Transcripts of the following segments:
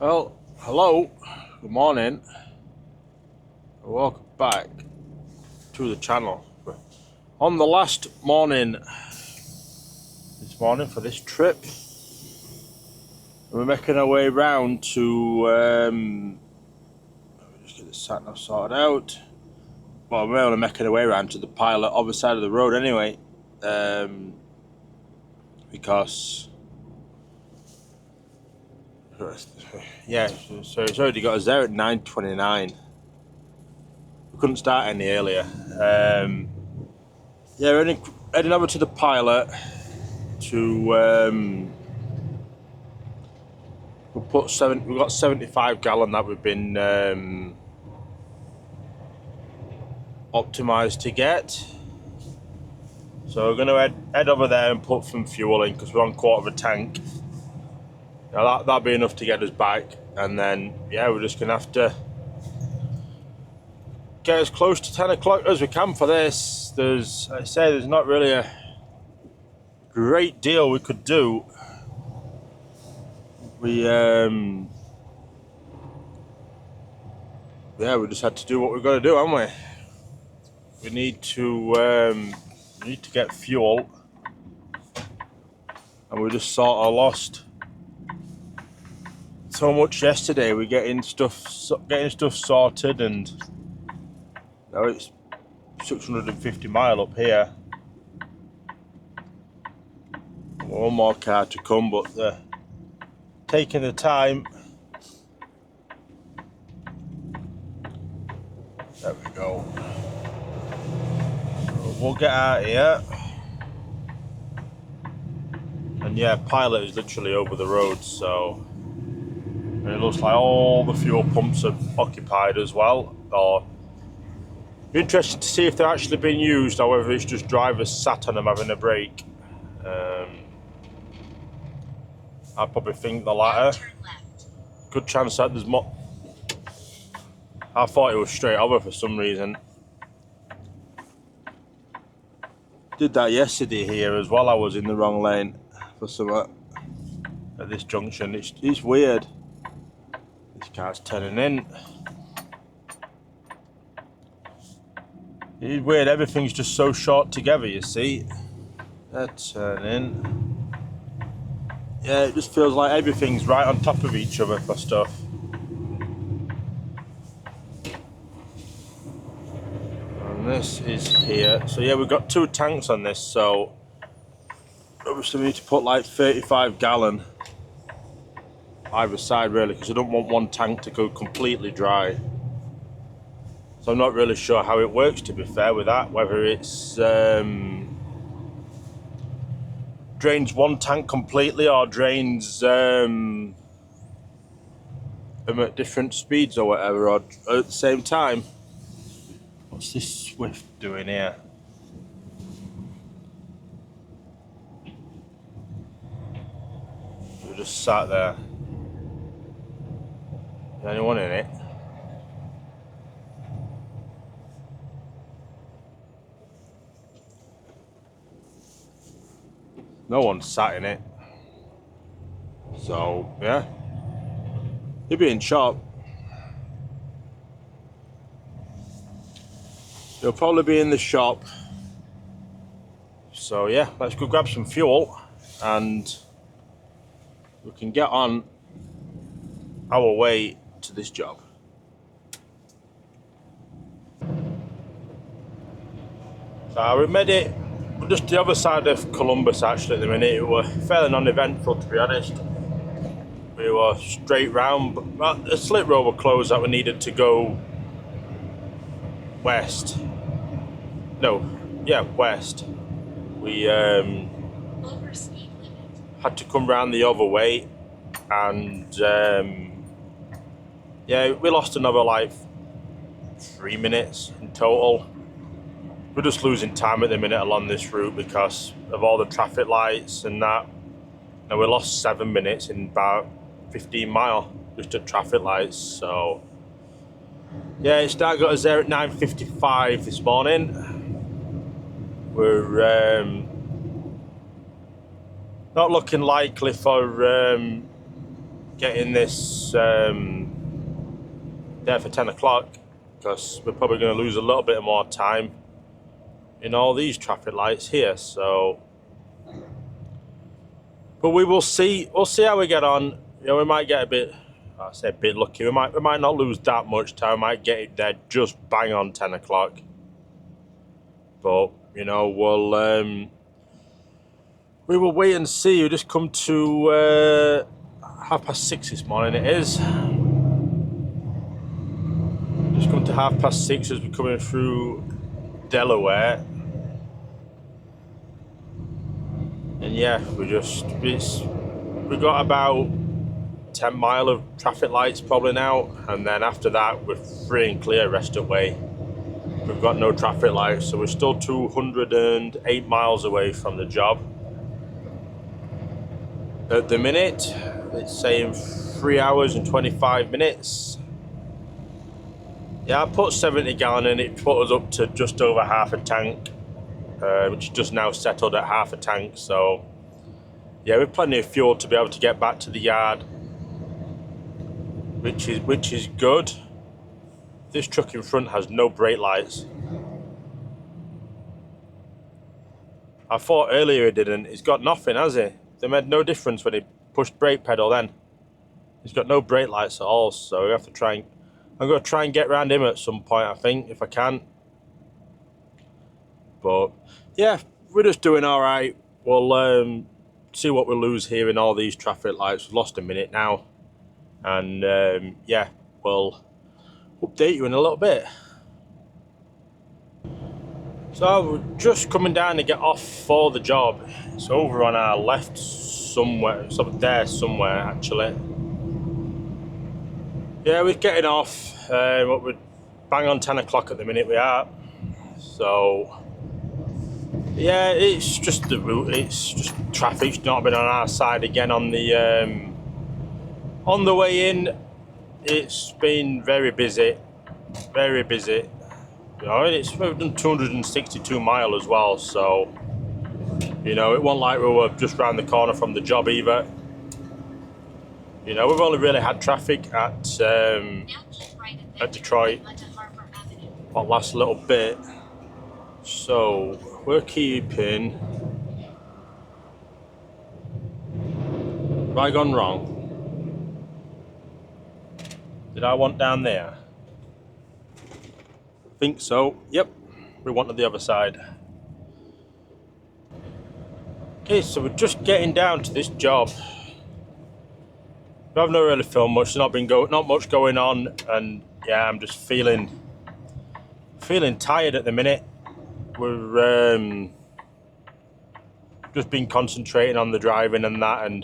Well, hello, good morning, welcome back to the channel. On the last morning this morning for this trip, we're making our way round to, let me just get the sat nav sorted out. Well, we're only making our way around to the pilot, other side of the road anyway, because yeah, so it's already got us there at 9:29. We couldn't start any earlier. Yeah, we're heading over to the pilot to we've got 75 gallon that we've been optimized to get. So we're going to head over there and put some fuel in because we're on quarter of a tank. Now that'll be enough to get us back, and then yeah, we're just going to have to get as close to 10 o'clock as we can for this. There's not really a great deal we could do. We just had to do what we've got to do, haven't we? We need to get fuel, and we just sort of lost so much yesterday. We're getting stuff sorted, and now it's 650 mile up here. One more car to come, but they're taking the time. There we go. We'll get out of here. And yeah, pilot is literally over the road, so it looks like all the fuel pumps are occupied as well. Or be interested to see if they're actually being used, or whether it's just drivers sat on them having a break. I probably think the latter. Good chance that there's more. I thought it was straight over for some reason. Did that yesterday here as well. I was in the wrong lane for something at this junction. It's weird. This car's turning in. It's weird. Everything's just so short together. You see, that's turning. Yeah, it just feels like everything's right on top of each other for stuff. And this is here. So yeah, we've got 2 tanks on this, so obviously we need to put like 35 gallon either side really, because I don't want one tank to go completely dry. So I'm not really sure how it works, to be fair, with that, whether it's drains one tank completely or drains them at different speeds or whatever, or at the same time. What's this Swift doing here? We just sat there. Is anyone in it? No one sat in it. So yeah, he'll be in shop. He'll probably be in the shop. So yeah, let's go grab some fuel and we can get on our way to this job. So we made it just the other side of Columbus actually at the minute. It was fairly non-eventful, to be honest. We were straight round, but the slip road were closed that we needed to go west. No, yeah, west. We had to come round the other way, and yeah, we lost another like 3 minutes in total. We're just losing time at the minute along this route because of all the traffic lights and that. And we lost 7 minutes in about 15 mile just at traffic lights. So yeah, it got us there at 9:55 this morning. We're not looking likely for getting this there for 10 o'clock, because we're probably going to lose a little bit more time in all these traffic lights here. So, but we will see. We'll see how we get on. You know, we might get a bit, I say a bit lucky. We might not lose that much time. We might get it there just bang on 10 o'clock. But you know, we will wait and see. We just come to 6:30 this morning. It is. Just come to 6:30 as we're coming through Delaware. And yeah, we've got about 10 mile of traffic lights probably now, and then after that we're free and clear rest away. We've got no traffic lights, so we're still 208 miles away from the job. At the minute, it's saying 3 hours and 25 minutes. Yeah, I put 70 gallon in, it put us up to just over half a tank. Which is just now settled at half a tank, so yeah, we've plenty of fuel to be able to get back to the yard, which is good. This truck in front has no brake lights. I thought earlier he didn't. He's got nothing, has he? They made no difference when he pushed brake pedal then. He's got no brake lights at all, so we have to try and... I'm going to try and get around him at some point, I think, if I can. But yeah, we're just doing all right. We'll see what we lose here in all these traffic lights. We've lost a minute now, and yeah, we'll update you in a little bit. So we're just coming down to get off for the job. It's over on our left somewhere. It's up there somewhere actually. Yeah, we're getting off. We're bang on 10 o'clock at the minute we are. So yeah, it's just the route. It's just traffic's not been on our side again on the way in. It's been very busy, very busy. You know, we've done 262 mile as well, so you know it wasn't like we were just round the corner from the job either. You know, we've only really had traffic at Detroit that last little bit, so we're keeping. Have I gone wrong? Did I want down there? I think so. Yep, we wanted the other side. Okay, so we're just getting down to this job. I've not really filmed much. There's not much going on, and yeah, I'm just feeling tired at the minute. We're just been concentrating on the driving and that, and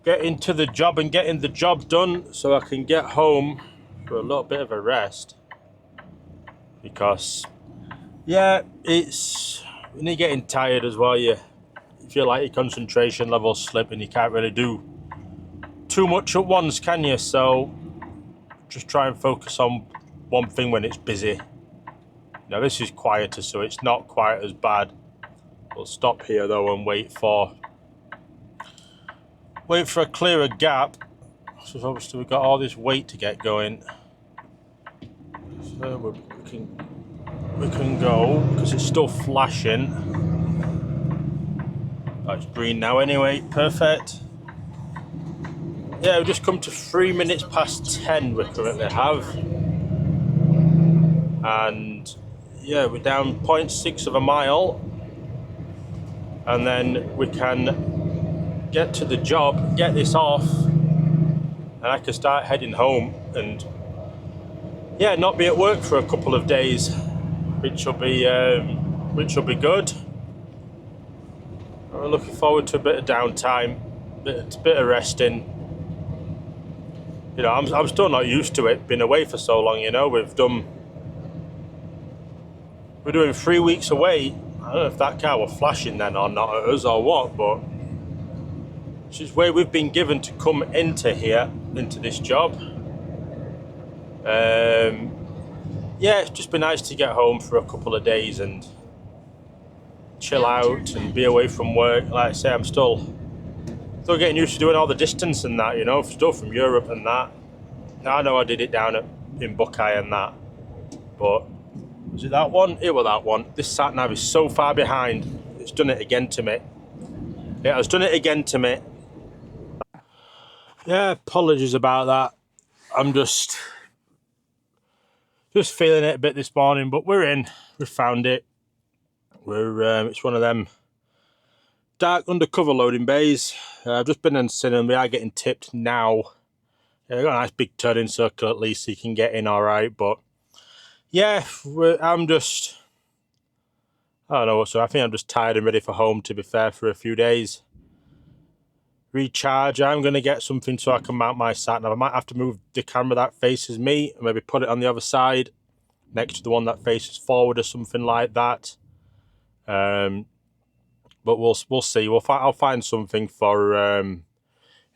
getting to the job and getting the job done so I can get home for a little bit of a rest. Because yeah, when you're getting tired as well, you feel like your concentration levels slip and you can't really do too much at once, can you? So just try and focus on one thing when it's busy. Now this is quieter, so it's not quite as bad. We'll stop here though and wait for a clearer gap. So obviously we've got all this weight to get going. So we can go, because it's still flashing. Oh, it's green now anyway, perfect. Yeah, we've just come to 3 minutes past 10 we currently have. And yeah, we're down 0.6 of a mile. And then we can get to the job, get this off, and I can start heading home and yeah, not be at work for a couple of days, which will be good. I'm looking forward to a bit of downtime, a bit of resting. You know, I'm still not used to it, been away for so long, you know. We're doing 3 weeks away. I don't know if that car was flashing then or not at us or what, but it's just where we've been given to come into here, into this job. Yeah, it's just been nice to get home for a couple of days and chill out and be away from work. Like I say, I'm still Still getting used to doing all the distance and that, you know, stuff from Europe and that. I know I did it down in Buckeye and that, but was it that one? It was that one. This sat nav is so far behind. It's done it again to me. It has done it again to me. Yeah, apologies about that. I'm just feeling it a bit this morning, but we're in. We found it. It's one of them dark undercover loading bays. I've just been and seen them. We are getting tipped now. Yeah, they've got a nice big turning circle at least, so you can get in all right. But yeah, I don't know. So I think I'm just tired and ready for home. To be fair, for a few days. Recharge. I'm going to get something so I can mount my sat nav. I might have to move the camera that faces me and maybe put it on the other side next to the one that faces forward or something like that. But we'll see. I'll find something for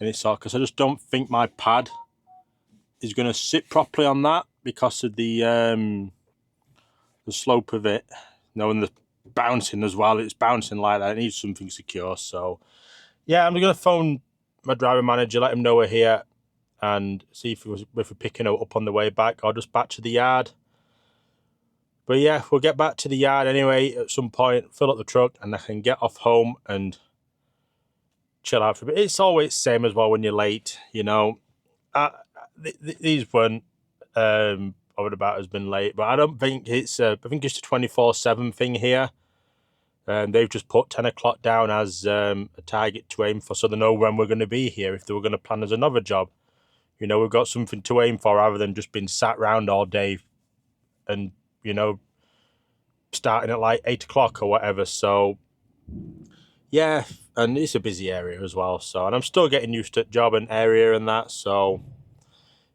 any sort, because I just don't think my pad is going to sit properly on that because of the slope of it. You know, and the bouncing as well. It's bouncing like that. It needs something secure. So yeah, I'm going to phone my driver manager, let him know we're here, and see if we're picking it up on the way back or just back to the yard. But yeah, we'll get back to the yard anyway at some point, fill up the truck, and I can get off home and chill out for a bit. It's always the same as well when you're late, you know. These weren't about has been late, but I don't think it's I think it's a 24/7 thing here. They've just put 10 o'clock down as a target to aim for, so they know when we're going to be here if they were going to plan as another job. You know, we've got something to aim for rather than just being sat around all day and, you know, starting at like 8 o'clock or whatever. So yeah, and it's a busy area as well. So, and I'm still getting used to job and area and that. So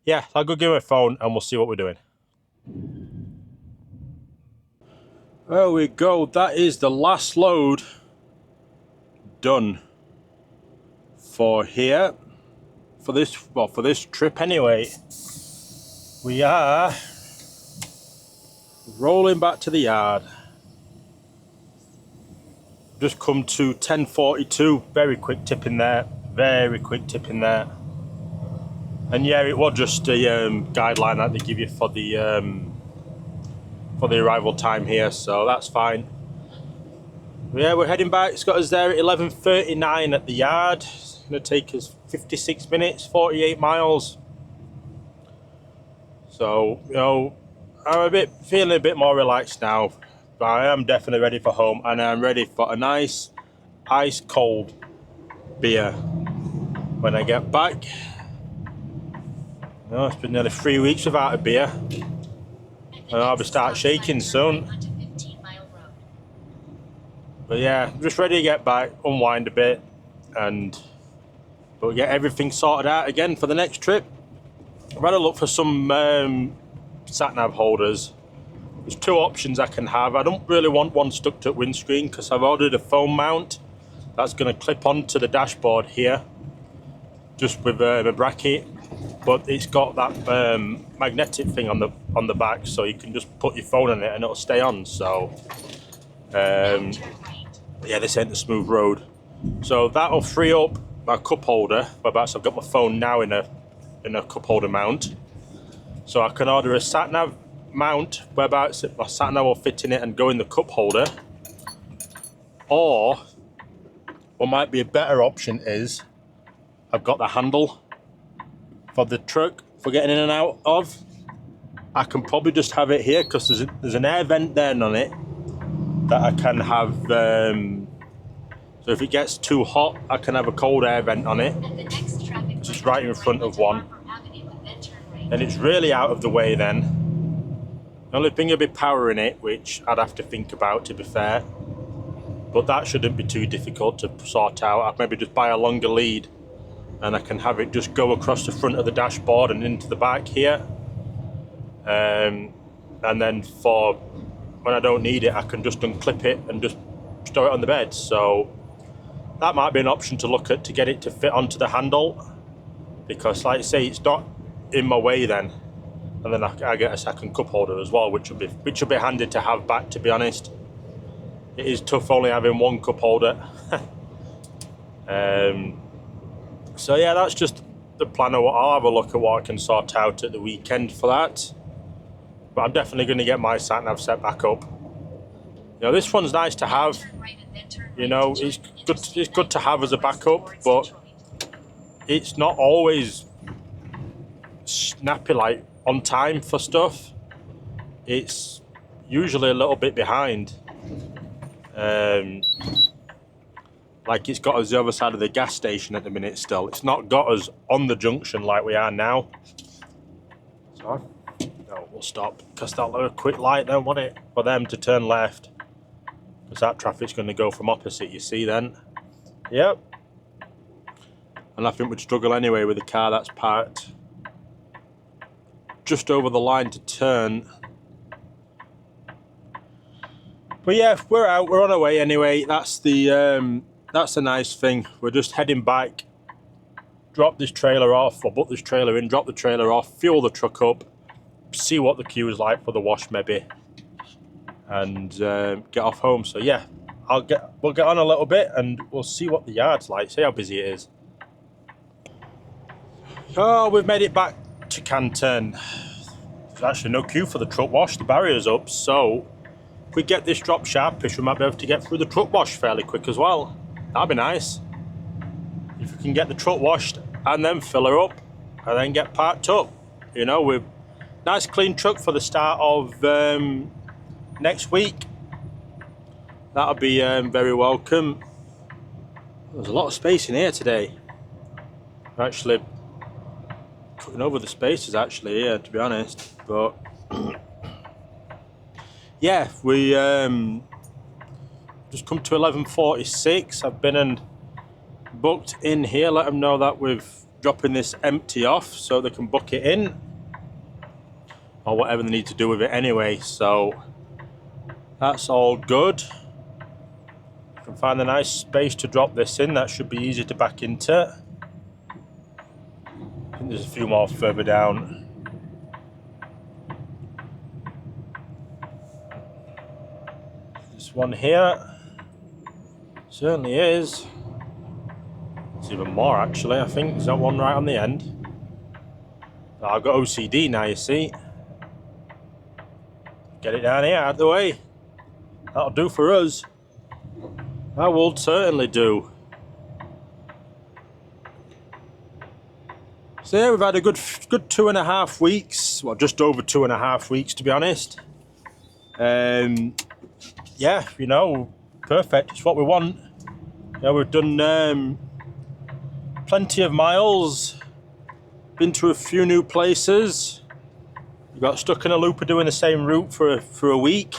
yeah, I'll go give him a phone and we'll see what we're doing. There we go. That is the last load done for here. For this trip anyway. We are rolling back to the yard. Just come to 10:42. Very quick tip in there. Very quick tip in there. And yeah, it was just a guideline that they give you for the arrival time here, so that's fine. Yeah, we're heading back. It's got us there at 11:39 at the yard. It's going to take us 56 minutes, 48 miles. So, you know, I'm feeling a bit more relaxed now. But I am definitely ready for home, and I'm ready for a nice ice cold beer when I get back. You know, it's been nearly 3 weeks without a beer. And I'll be start shaking soon. But yeah, I'm just ready to get back, unwind a bit, and we'll get everything sorted out again for the next trip. I've had a look for some sat-nav holders. There's two options I can have. I don't really want one stuck to the windscreen because I've ordered a phone mount that's going to clip onto the dashboard here, just with a bracket. But it's got that magnetic thing on the back, so you can just put your phone on it and it'll stay on. So yeah, this ain't the smooth road. So that'll free up my cup holder. Whereabouts I've got my phone now in a cup holder mount. So I can order a sat nav mount whereabouts my sat nav will fit in it and go in the cup holder. Or what might be a better option is I've got the handle for the truck for getting in and out of. I can probably just have it here because there's an air vent there on it that I can have. So if it gets too hot, I can have a cold air vent on it, which is right in front of one. And it's really out of the way then. The only thing would be power in it, which I'd have to think about, to be fair. But that shouldn't be too difficult to sort out. I'd maybe just buy a longer lead and I can have it just go across the front of the dashboard and into the back here. And then for when I don't need it, I can just unclip it and just store it on the bed. So that might be an option to look at to get it to fit onto the handle, because like I say, it's not in my way then. And then I get a second cup holder as well, which would be handy to have back, to be honest. It is tough only having one cup holder. So yeah, that's just the plan. I'll have a look at what I can sort out at the weekend for that. But I'm definitely going to get my sat-nav set back up. You know, this one's nice to have. You know, it's good to have as a backup, but it's not always snappy, like on time for stuff. It's usually a little bit behind. Like it's got us the other side of the gas station at the minute still. It's not got us on the junction like we are now. So, no, we'll stop. Because that'll have a quick light then, won't it? For them to turn left. Because that traffic's going to go from opposite, you see then. Yep. And I think we'd struggle anyway with the car that's parked just over the line to turn. But yeah, we're out. We're on our way anyway. That's the nice thing. We're just heading back. Drop this trailer off, or put this trailer in. Drop the trailer off. Fuel the truck up. See what the queue is like for the wash, maybe, and get off home. So yeah, we'll get on a little bit, and we'll see what the yard's like. See how busy it is. Oh, we've made it back to Canton. There's actually no queue for the truck wash. The barrier's up, so if we get this drop sharpish, we might be able to get through the truck wash fairly quick as well. That'd be nice. If we can get the truck washed and then fill her up and then get parked up. You know, with nice clean truck for the start of next week. That'll be very welcome. There's a lot of space in here today. We're actually cutting over the spaces actually here, to be honest. But yeah, we just come to 11:46. I've been and booked in here. Let them know that we're dropping this empty off so they can book it in, or whatever they need to do with it anyway. So that's all good. I can find a nice space to drop this in. That should be easy to back into. I think there's a few more further down. This one here certainly is. It's even more actually, I think. There's that one right on the end. I've got OCD now, you see. Get it down here, out of the way. That'll do for us. That will certainly do. So yeah, we've had a good 2.5 weeks. Well, just over 2.5 weeks, to be honest. Yeah, you know, perfect. It's what we want. Yeah, we've done plenty of miles. Been to a few new places. We got stuck in a loop of doing the same route for a week.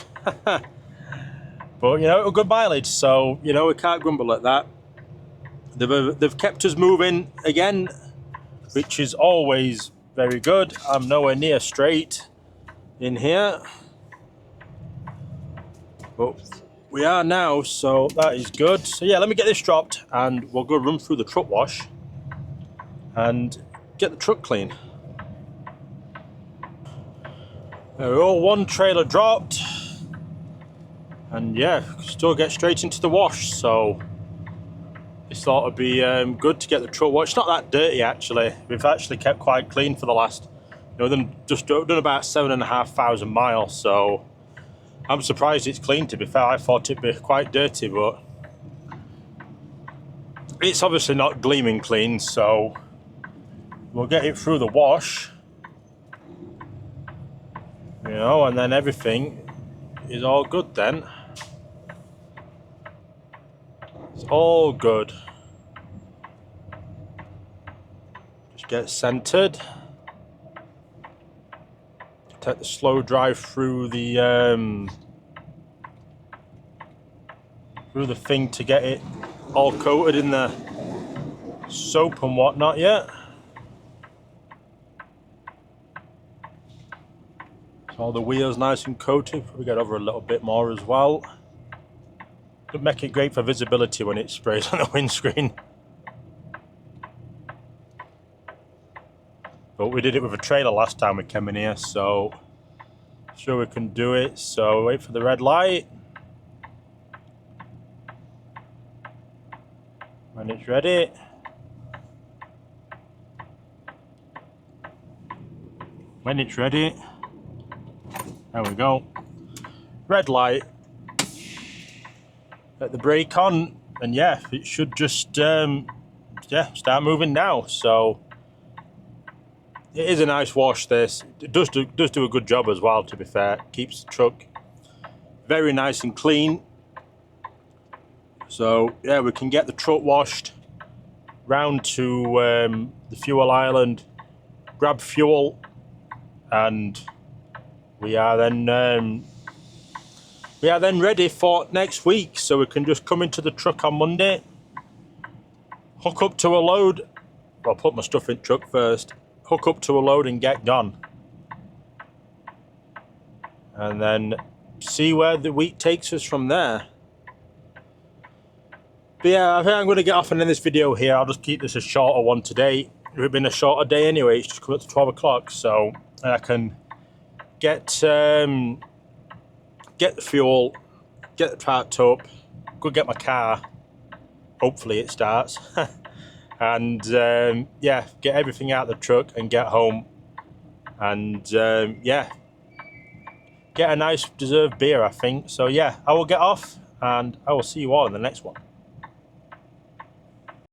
But, you know, it was good mileage, so, you know, we can't grumble at that. They've kept us moving again, which is always very good. I'm nowhere near straight in here. But we are now, so that is good. So yeah, let me get this dropped and we'll go run through the truck wash and get the truck clean. We're all one trailer dropped. And yeah, still get straight into the wash, so this thought it'd be good to get the truck washed. It's not that dirty actually. We've actually kept quite clean for the last, you know, done about 7,500 miles, so I'm surprised it's clean, to be fair. I thought it'd be quite dirty, but it's obviously not gleaming clean, so we'll get it through the wash, you know, and then everything is all good then. It's all good. Just get centered. Take the slow drive through the thing to get it all coated in the soap and whatnot yet. So all the wheels nice and coated. Probably get over a little bit more as well. Doesn't make it great for visibility when it sprays on the windscreen. But we did it with a trailer last time we came in here, so sure we can do it. So wait for the red light. When it's ready, when it's ready, there we go. Red light. Let the brake on, and yeah, it should just start moving now. So it is a nice wash. This it does do a good job as well. To be fair, keeps the truck very nice and clean. So yeah, we can get the truck washed, round to the fuel island, grab fuel, and we are then ready for next week. So we can just come into the truck on Monday, hook up to a load. Well, put my stuff in the truck first, hook up to a load and get gone. And then see where the week takes us from there. But yeah, I think I'm going to get off and end this video here. I'll just keep this a shorter one today. It would have been a shorter day anyway. It's just come up to 12 o'clock. So I can get the fuel, get the parked up, go get my car. Hopefully it starts. And yeah, get everything out of the truck and get home. And yeah, get a nice deserved beer, I think. So yeah, I will get off and I will see you all in the next one.